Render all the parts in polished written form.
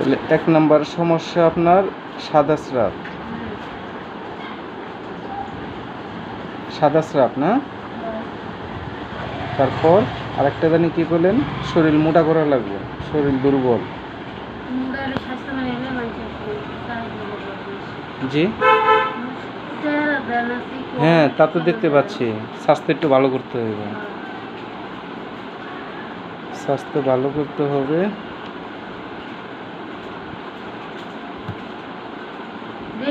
তাহলে 1 নাম্বার সমস্যা আপনার সাদা স্রাব। সাদা স্রাব না? তারপর আরেকটা জানি কি বলেন, শরীর মোটা করা লাগবে, শরীর দুর্বল। জি হ্যাঁ, তা তো দেখতে পাচ্ছি। স্বাস্থ্য একটু ভালো করতে হবে, স্বাস্থ্য ভালো করতে হবে।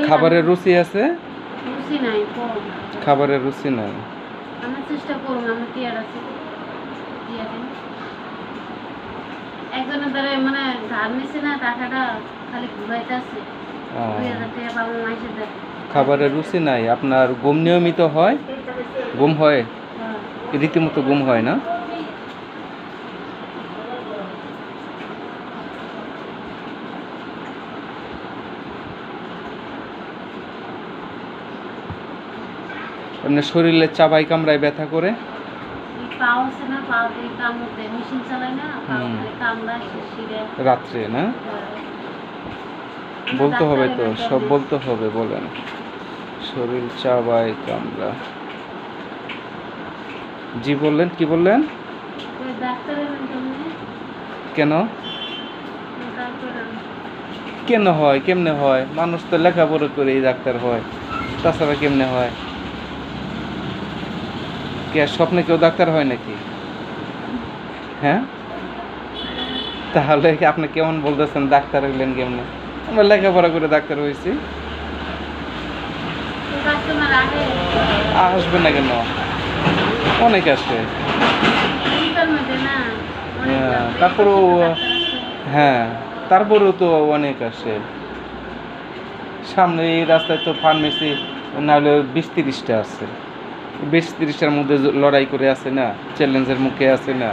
খাবারের রুচি আছে? রুচি নাই, কম। খাবারের রুচি নাই। আমি চেষ্টা করব, আমি টিয়ার আছে টিয়ার একজনের দ্বারা মানে ধার নিছে না, টাকাটা খালি ঘুরাইতেছে। 2000 টাকা পাবো মাসে দেয়। খাবারের রুচি নাই। আপনার ঘুম নিয়মিত হয়? ঘুম হয়? রীতিমতো ঘুম হয় না? আপনার শরীরে চাবাই কামড়ায় ব্যথা করে? পাও আছে না, পাও দিয়ে কামড়তে মেশিন চালায় না, পাও খালি কামড়ায় শিরশিরে। রাত্রে না? বলতে হবে তো, সব বলতে হবে, বলেন। শরীর চাবাই কামড়া। জি বললেন, কি বললেন? ওই ডাক্তারের কেন? কেন হয়, কেমনে হয়? মানুষ তো লেখাপড়া করে ডাক্তার হয়, তাছাড়া কেমনে হয়? কে স্বপ্নে কেউ ডাক্তার হয় নাকি? হ্যাঁ, তাহলে আপনি কেমন বলতেছেন ডাক্তার হইলেন কেমনে? আমরা লেখাপড়া করে ডাক্তার হয়েছি। আসবে না কেন? অনেক আসে। তারপরেও হ্যাঁ, তারপরেও তো অনেক আসে। সামনে এই রাস্তায় তো ফার্মেসি নাহলে 20-30টা আছে। 20-30টার মধ্যে লড়াই করে আছে না, চ্যালেঞ্জের মুখে আছে না।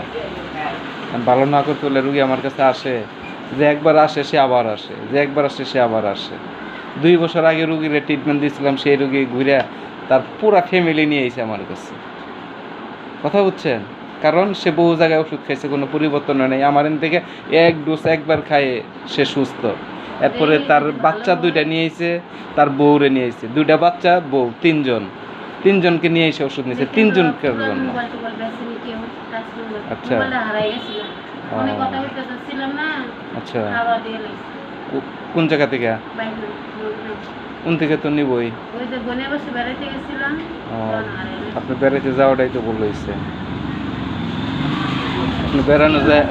ভালো না করতে হলে রুগী আমার কাছে আসে, যে একবার আসে সে আবার আসে, যে একবার আসে সে আবার আসে। 2 বছর আগে রুগীরে ট্রিটমেন্ট দিয়েছিলাম, সেই রুগী ঘুরে তার পুরা ফ্যামিলি নিয়ে এসে আমার কাছে। কথা বুঝছেন? কারণ সে বহু জায়গায় ওষুধ খাইছে, কোনো পরিবর্তন হয় নাই। আমার এখান থেকে 1 ডোজ একবার খায় সে সুস্থ। এরপরে তার বাচ্চা 2টা নিয়ে এসে, তার বউরে নিয়ে এসে, 2টা বাচ্চা, বউ, 3জনকে নিয়ে এসে ওষুধ নিয়েছে, 3জনকার জন্য। আচ্ছা আচ্ছা, কোন জায়গা থেকে? কোন থেকে তো নিবই। আপনি বেড়াইতে যাওয়াটাই তো বলছে, আপনি বেড়ানো যাওয়া